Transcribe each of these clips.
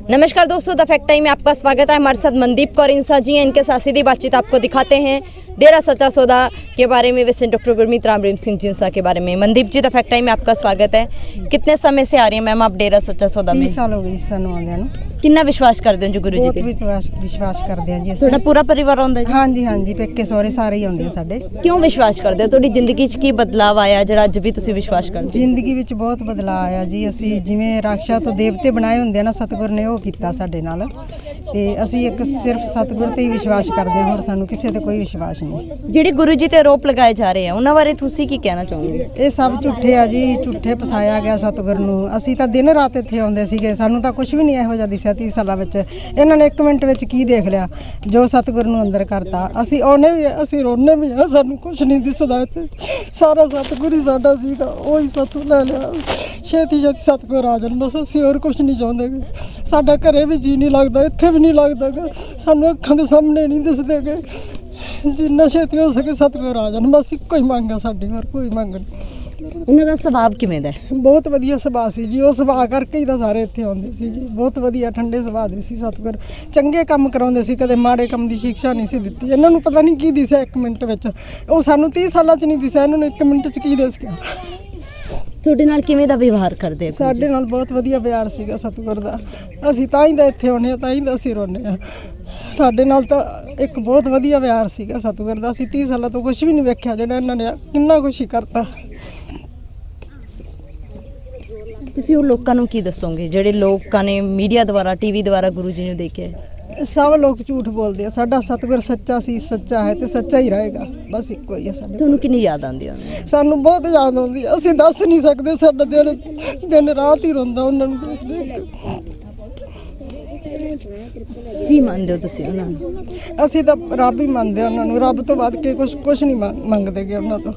नमस्कार दोस्तों, the fact time में आपका स्वागत है। हमारे साथ मनदीप कौर इंसा जी हैं। इनके साथ सीधी बातचीत आपको दिखाते हैं डेरा सच्चा सौदा के बारे में, वैसे डॉक्टर गुरमीत राम रहीम सिंह जिंसा के बारे में। मनदीप जी, द फैक्ट टाइम में आपका स्वागत है। कितने समय से आ रही है मैम आप डेरा सच्चा सौदा में? 30 साल हो गए सानू आंदे नु। कितना विश्वास करते हो जो गुरु जी बहुत ते? विश्वास करते हैं जी ਅਸੀਂ। ਤੁਹਾਡਾ ਪੂਰਾ ਪਰਿਵਾਰ ਆਉਂਦਾ ਜੀ? ਹਾਂਜੀ ਹਾਂਜੀ, ਪੇਕੇ ਸਹੁਰੇ ਸਾਰੇ ਹੀ ਆਉਂਦੇ ਆ ਸਾਡੇ। ਕਿਉਂ ਵਿਸ਼ਵਾਸ ਕਰਦੇ ਹੋ? ਤੁਹਾਡੀ ਜ਼ਿੰਦਗੀ 'ਚ ਕੀ ਬਦਲਾਅ ਆਇਆ ਜਿਹੜਾ ਅੱਜ ਵੀ ਤੁਸੀਂ ਵਿਸ਼ਵਾਸ ਕਰਦੇ ਹੋ? ਜ਼ਿੰਦਗੀ ਵਿੱਚ ਬਹੁਤ ਬਦਲਾਅ ਆਇਆ ਜੀ। ਅਸੀਂ ਜਿਵੇਂ ਰਾਖਸ਼ਾ ਤੋਂ ਦੇਵਤੇ ਬਣਾਏ ਹੁੰਦੇ ਆ ਨਾ, ਸਤਿਗੁਰ ਨੇ ਉਹ ਕੀਤਾ ਸਾਡੇ ਨਾਲ। ਤੇ ਅਸੀਂ ਇੱਕ ਸਿਰਫ ਸਤਿਗੁਰ ਤੇ ਹੀ ਵਿਸ਼ਵਾਸ ਕਰਦੇ ਹਾਂ, ਹੋਰ ਸਾਨੂੰ ਕਿਸੇ ਤੇ ਕੋਈ ਵਿਸ਼ਵਾਸ ਨਹੀਂ। ਜਿਹੜੇ ਗੁਰੂ ਜੀ ਤੇ ਆਰੋਪ ਲਗਾਏ ਜਾ ਰਹੇ ਆ ਉਹਨਾਂ ਬਾਰੇ ਤੁਸੀਂ ਕੀ ਕਹਿਣਾ ਚਾਹੋਗੇ? ਇਹ ਸਭ ਝੂਠੇ ਆ ਜੀ, ਝੂਠੇ ਫਸਾਇਆ ਗਿਆ ਸਤਿਗੁਰ ਨੂੰ। ਅਸੀਂ ਤਾਂ ਦਿਨ ਰਾਤ ਇੱਥੇ ਆਉਂਦੇ ਸੀਗੇ, ਸਾਨੂੰ ਤਾਂ ਕੁਝ ਵੀ ਨਹੀਂ ਇਹੋ ਜਿਹਾ ਦਿਸਿਆ 30 ਸਾਲਾਂ ਵਿੱਚ। ਇਹਨਾਂ ਨੇ 1 ਮਿੰਟ ਵਿੱਚ ਕੀ ਦੇਖ ਲਿਆ ਜੋ ਸਤਿਗੁਰ ਨੂੰ ਅੰਦਰ ਕਰਤਾ। ਅਸੀਂ ਆਉਨੇ ਵੀ ਅਸੀਂ ਰੋਣੇ ਵੀ ਆ, ਸਾਨੂੰ ਕੁਝ ਨਹੀਂ ਦਿਸਦਾ ਇੱਥੇ। ਸਾਰਾ ਸਤਿਗੁਰ ਹੀ ਸਾਡਾ ਸੀਗਾ, ਉਹ ਹੀ ਸਾਥੋਂ ਲੈ ਲਿਆ। ਛੇਤੀ ਛੇਤੀ ਸਤਿਗੁਰ ਆ ਜਾਣ ਬਸ, ਅਸੀਂ ਹੋਰ ਕੁਝ ਨਹੀਂ ਚਾਹੁੰਦੇ। ਸਾਡਾ ਘਰੇ ਵੀ ਜੀ ਨਹੀਂ ਲੱਗਦਾ, ਇੱਥੇ ਵੀ ਨਹੀਂ ਲੱਗਦਾ ਗਾ, ਸਾਨੂੰ ਅੱਖਾਂ ਦੇ ਸਾਹਮਣੇ ਨਹੀਂ ਦਿਸਦੇ ਗੇ। ਜਿੰਨਾ ਛੇਤੀ ਹੋ ਸਕੇ ਸਤਿਗੁਰ ਆ ਜਾਣ ਬਸ, ਇੱਕੋ ਹੀ ਮੰਗ ਆ ਸਾਡੀ, ਹੋਰ ਕੋਈ ਮੰਗ ਨਹੀਂ। ਉਹਨਾਂ ਦਾ ਸੁਭਾਅ ਕਿਵੇਂ ਦਾ? ਬਹੁਤ ਵਧੀਆ ਸੁਭਾਅ ਸੀ ਜੀ, ਉਹ ਸੁਭਾਅ ਕਰਕੇ ਹੀ ਤਾਂ ਸਾਰੇ ਇੱਥੇ ਆਉਂਦੇ ਸੀ ਜੀ। ਬਹੁਤ ਵਧੀਆ ਠੰਡੇ ਸੁਭਾਅ ਦੇ ਸੀ ਸਤਿਗੁਰ, ਚੰਗੇ ਕੰਮ ਕਰਾਉਂਦੇ ਸੀ, ਕਦੇ ਮਾੜੇ ਕੰਮ ਦੀ ਸਿੱਖਿਆ ਨਹੀਂ ਸੀ ਦਿੱਤੀ। ਇਹਨਾਂ ਨੂੰ ਪਤਾ ਨਹੀਂ ਕੀ ਦਿਸਿਆ 1 ਮਿੰਟ ਵਿੱਚ, ਉਹ ਸਾਨੂੰ 30 ਸਾਲਾਂ 'ਚ ਨਹੀਂ ਦਿਸਿਆ, ਇਹਨਾਂ ਨੂੰ 1 ਮਿੰਟ 'ਚ ਕੀ ਦਿਸ ਗਿਆ। ਤੁਹਾਡੇ ਨਾਲ ਕਿਵੇਂ ਦਾ ਵਿਵਹਾਰ ਕਰਦੇ ਆ? ਸਾਡੇ ਨਾਲ ਬਹੁਤ ਵਧੀਆ ਪਿਆਰ ਸੀਗਾ ਸਤਿਗੁਰ ਦਾ। ਅਸੀਂ ਤਾਂ ਹੀ ਤਾਂ ਇੱਥੇ ਆਉਂਦੇ ਹਾਂ, ਤਾਂ ਹੀ ਤਾਂ ਅਸੀਂ ਰੋਂਦੇ ਹਾਂ। ਸਾਡੇ ਨਾਲ ਤਾਂ ਇੱਕ ਬਹੁਤ ਵਧੀਆ ਪਿਆਰ ਸੀਗਾ ਸਤਿਗੁਰ ਦਾ। ਅਸੀਂ 30 ਸਾਲਾਂ ਤੋਂ ਕੁਝ ਵੀ ਨਹੀਂ ਵੇਖਿਆ, ਜਿਹੜਾ ਇਹਨਾਂ ਨੇ ਕਿੰਨਾ ਕੁਛ ਹੀ ਕਰਤਾ। ਤੁਸੀਂ ਉਹ ਲੋਕਾਂ ਨੂੰ ਕੀ ਦੱਸੋਗੇ ਜਿਹੜੇ ਲੋਕਾਂ ਨੇ ਮੀਡੀਆ ਦੁਆਰਾ, ਟੀਵੀ ਦੁਆਰਾ ਗੁਰੂ ਜੀ ਨੂੰ ਦੇਖਿਆ? ਸਭ ਲੋਕ ਝੂਠ ਬੋਲਦੇ ਆ। ਸਾਡਾ ਸਤਿਗੁਰ ਸੱਚਾ ਸੀ, ਸੱਚਾ ਹੈ ਤੇ ਸੱਚਾ ਹੀ ਰਹੇਗਾ, ਬਸ ਇੱਕੋ ਹੀ ਹੈ ਸਾਡੇ। ਤੁਹਾਨੂੰ ਕਿੰਨੀ ਯਾਦ ਆਉਂਦੀ ਹੈ? ਸਾਨੂੰ ਬਹੁਤ ਯਾਦ ਆਉਂਦੀ ਆ, ਅਸੀਂ ਦੱਸ ਨਹੀਂ ਸਕਦੇ। ਸਾਡਾ ਦਿਨ ਰਾਤ ਹੀ ਰੋਂਦਾ ਉਹਨਾਂ ਨੂੰ ਦੇਖ ਦੇਖ ਕੇ। ਕੀ ਮੰਨਦੇ ਹੋ ਤੁਸੀਂ ਉਹਨਾਂ ਨੂੰ? ਅਸੀਂ ਤਾਂ ਰੱਬ ਹੀ ਮੰਨਦੇ ਆ ਉਹਨਾਂ ਨੂੰ, ਰੱਬ ਤੋਂ ਵੱਧ ਕੇ ਕੁਛ ਨਹੀਂ ਮੰਗਦੇ ਗੇ ਉਹਨਾਂ ਤੋਂ।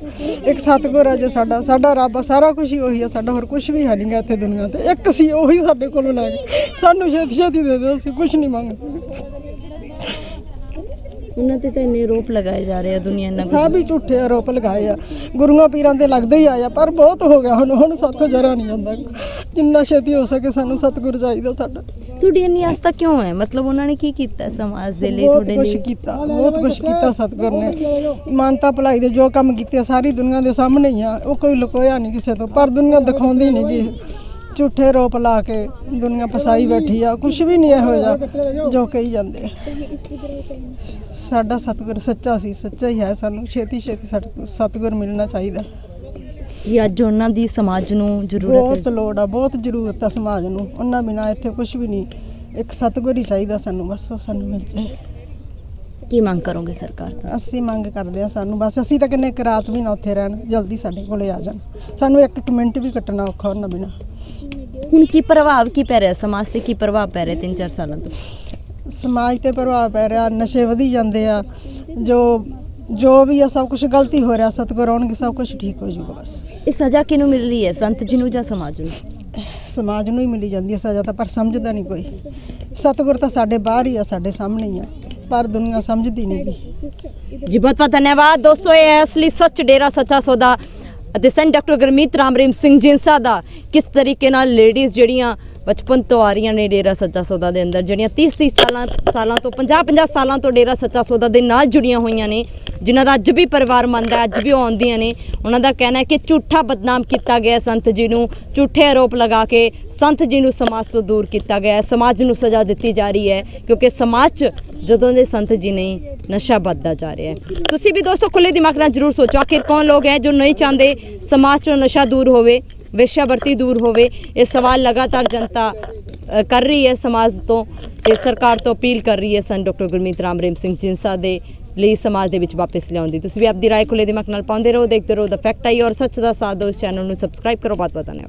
ਇੱਕ ਸਤਿਗੁਰ ਆ ਜੇ ਸਾਡਾ ਰੱਬ ਆ, ਸਾਰਾ ਕੁਝ ਹੀ ਉਹੀ ਆ ਸਾਡਾ, ਹੋਰ ਕੁਝ ਵੀ ਹੈ ਨਹੀਂ ਗਾ ਇੱਥੇ ਦੁਨੀਆ ਤੇ। ਇੱਕ ਸੀ ਉਹੀ ਸਾਡੇ ਕੋਲੋਂ ਲੈ ਗਏ, ਸਾਨੂੰ ਛੇਤੀ ਛੇਤੀ ਦੇ ਦਿਓ, ਅਸੀਂ ਕੁਝ ਨਹੀਂ ਮੰਗਦੇ। ਉਹਨਾਂ ਤੇ ਤਾਂ ਇੰਨੇ ਆਰੋਪ ਲਗਾਏ ਜਾ ਰਹੇ ਆ, ਦੁਨੀਆ ਨਾਲ ਸਭ ਹੀ ਝੂਠੇ ਆਰੋਪ ਲਗਾਏ ਆ। ਗੁਰੂਆਂ ਪੀਰਾਂ ਤੇ ਲੱਗਦੇ ਹੀ ਆਇਆ, ਪਰ ਬਹੁਤ ਹੋ ਗਿਆ ਹੁਣ ਸਾਥੋਂ ਜਰਾ ਨਹੀਂ ਜਾਂਦਾ। ਜਿੰਨਾ ਛੇਤੀ ਹੋ ਸਕੇ ਸਾਨੂੰ ਸਤਿਗੁਰ ਚਾਹੀਦਾ ਸਾਡਾ। ਤੁਹਾਡੀ ਇੰਨੀ ਆਸਥਾ ਕਿਉਂ ਹੈ? ਮਤਲਬ ਉਹਨਾਂ ਨੇ ਕੀ ਕੀਤਾ ਸਮਾਜ ਦੇ ਲਈ, ਤੁਹਾਡੇ ਲਈ? ਬਹੁਤ ਕੁਛ ਕੀਤਾ ਸਤਿਗੁਰ ਨੇ। ਮਾਨਤਾ ਭਲਾਈ ਦੇ ਜੋ ਕੰਮ ਕੀਤੇ ਸਾਰੀ ਦੁਨੀਆ ਦੇ ਸਾਹਮਣੇ ਹੀ ਆ, ਉਹ ਕੋਈ ਲੁਕੋਇਆ ਨਹੀਂ ਕਿਸੇ ਤੋਂ, ਪਰ ਦੁਨੀਆ ਦਿਖਾਉਂਦੀ ਨਹੀਂ ਗੀ। ਝੂਠੇ ਰੋਪ ਲਾ ਕੇ ਦੁਨੀਆ ਫਸਾਈ ਬੈਠੀ ਆ, ਕੁਛ ਵੀ ਨਹੀਂ ਇਹੋ ਜਿਹਾ ਜੋ ਕਹੀ ਜਾਂਦੇ ਆ। ਸਾਡਾ ਸਤਿਗੁਰ ਸੱਚਾ ਸੀ, ਸੱਚਾ ਹੀ ਹੈ। ਸਾਨੂੰ ਛੇਤੀ ਸਤਿਗੁਰ ਮਿਲਣਾ ਚਾਹੀਦਾ। ਇਹ ਅੱਜ ਉਹਨਾਂ ਦੀ ਸਮਾਜ ਨੂੰ ਜ਼ਰੂਰਤ ਹੈ, ਬਹੁਤ ਲੋੜ ਆ, ਬਹੁਤ ਜ਼ਰੂਰਤ ਆ ਸਮਾਜ ਨੂੰ। ਉਹਨਾਂ ਬਿਨਾਂ ਇੱਥੇ ਕੁਛ ਵੀ ਨਹੀਂ। ਇੱਕ ਸਤਿਗੁਰ ਹੀ ਚਾਹੀਦਾ ਸਾਨੂੰ, ਬਸ ਉਹ ਸਾਨੂੰ ਮਿਲ ਜਾਏ। ਕੀ ਮੰਗ ਕਰੋਗੇ ਸਰਕਾਰ ਤੋਂ? ਅਸੀਂ ਮੰਗ ਕਰਦੇ ਹਾਂ ਸਾਨੂੰ ਬਸ, ਅਸੀਂ ਤਾਂ ਕਿੰਨੇ ਰਾਤ ਵੀ ਨਾ ਉੱਥੇ ਰਹਿਣ, ਜਲਦੀ ਸਾਡੇ ਕੋਲੇ ਆ ਜਾਣ। ਸਾਨੂੰ 1 ਮਿੰਟ ਵੀ ਕੱਟਣਾ ਔਖਾ ਉਹਨਾਂ ਬਿਨਾਂ। ਹੁਣ ਕੀ ਪ੍ਰਭਾਵ ਕੀ ਪੈ ਰਿਹਾ ਸਮਾਜ ਤੇ? ਕੀ ਪ੍ਰਭਾਵ ਪੈ ਰਿਹਾ 3-4 ਸਾਲਾਂ ਤੋਂ? ਸਮਾਜ ਤੇ ਪ੍ਰਭਾਵ ਪੈ ਰਿਹਾ, ਨਸ਼ੇ ਵਧੀ ਜਾਂਦੇ ਆ, ਜੋ ਵੀ ਆ ਸਭ ਕੁਝ ਗਲਤੀ ਹੋ ਰਿਹਾ। ਸਤਿਗੁਰ ਆਉਣਗੇ ਸਭ ਕੁਝ ਠੀਕ ਹੋ ਜਾਊਗਾ ਬਸ। ਇਹ ਸਜ਼ਾ ਕਿਹਨੂੰ ਮਿਲ ਰਹੀ ਹੈ, ਸੰਤ ਜੀ ਨੂੰ ਜਾਂ ਸਮਾਜ ਨੂੰ? ਸਮਾਜ ਨੂੰ ਹੀ ਮਿਲੀ ਜਾਂਦੀ ਹੈ ਸਜ਼ਾ ਤਾਂ, ਪਰ ਸਮਝਦਾ ਨਹੀਂ ਕੋਈ। ਸਤਿਗੁਰ ਤਾਂ ਸਾਡੇ ਬਾਹਰ ਹੀ ਆ, ਸਾਡੇ ਸਾਹਮਣੇ ਹੀ ਆ, ਪਰ ਦੁਨੀਆ ਸਮਝਦੀ ਨਹੀਂ ਗੀ। जी बहुत बहुत धन्यवाद दोस्तों। ये असली सच डेरा सच्चा सौदा ਅਤੇ ਸੈਂਟ ਡਾਕਟਰ ਗੁਰਮੀਤ ਰਾਮ ਰਹੀਮ ਸਿੰਘ ਜਿੰਸਾ ਦਾ ਕਿਸ ਤਰੀਕੇ ਨਾਲ ਲੇਡੀਜ਼ ਜਿਹੜੀਆਂ ਬਚਪਨ ਤੋਂ ਆ ਰਹੀਆਂ ਨੇ ਡੇਰਾ ਸੱਚਾ ਸੌਦਾ ਦੇ ਅੰਦਰ, ਜਿਹੜੀਆਂ 30 ਸਾਲਾਂ ਤੋਂ 50 ਸਾਲਾਂ ਤੋਂ ਡੇਰਾ ਸੱਚਾ ਸੌਦਾ ਦੇ ਨਾਲ ਜੁੜੀਆਂ ਹੋਈਆਂ ਨੇ, ਜਿਨ੍ਹਾਂ ਦਾ ਅੱਜ ਵੀ ਪਰਿਵਾਰ ਮੰਨਦਾ, ਅੱਜ ਵੀ ਆਉਂਦੀਆਂ ਨੇ। ਉਹਨਾਂ ਦਾ ਕਹਿਣਾ ਹੈ ਕਿ ਝੂਠਾ ਬਦਨਾਮ ਕੀਤਾ ਗਿਆ ਸੰਤ ਜੀ ਨੂੰ, ਝੂਠੇ ਆਰੋਪ ਲਗਾ ਕੇ ਸੰਤ ਜੀ ਨੂੰ ਸਮਾਜ ਤੋਂ ਦੂਰ ਕੀਤਾ ਗਿਆ, ਸਮਾਜ ਨੂੰ ਸਜ਼ਾ ਦਿੱਤੀ ਜਾ ਰਹੀ ਹੈ, ਕਿਉਂਕਿ ਸਮਾਜ 'ਚ ਜਦੋਂ ਦੇ ਸੰਤ ਜੀ ਨੇ ਨਸ਼ਾ ਵੱਧਦਾ ਜਾ ਰਿਹਾ ਹੈ। ਤੁਸੀਂ ਵੀ ਦੋਸਤੋ ਖੁੱਲੇ ਦਿਮਾਗ ਨਾਲ ਜ਼ਰੂਰ ਸੋਚੋ, ਆਖਿਰ ਕੌਣ ਲੋਕ ਹੈ ਜੋ ਨਹੀਂ ਚਾਹੁੰਦੇ ਸਮਾਜ 'ਚੋਂ ਨਸ਼ਾ ਦੂਰ ਹੋਵੇ, ਵੇਸ਼ਾਵਰਤੀ दूर होवे। ये सवाल लगातार जनता कर रही है समाज तो ते सरकार तो अपील कर रही है सन डॉक्टर गुरमीत राम रहीम सिंह जिंसा दे ਲਈ समाज ਦੇ ਵਿੱਚ ਵਾਪਸ ਲਿਆਉਂਦੀ। ਤੁਸੀਂ ਵੀ ਆਪਦੀ ਰਾਏ ਖੁੱਲੇ ਦਿਮਾਗ ਨਾਲ ਪਾਉਂਦੇ ਰਹੋ, ਦੇਖਦੇ ਰਹੋ ਦ ਫੈਕਟ ਆਈ ਔਰ ਸੱਚ ਦਾ ਸਾਥ ਦਿਓ। ਇਸ ਚੈਨਲ ਨੂੰ ਸਬਸਕ੍ਰਾਈਬ ਕਰੋ। ਬਹੁਤ ਬਹੁਤ ਧੰਨਵਾਦ।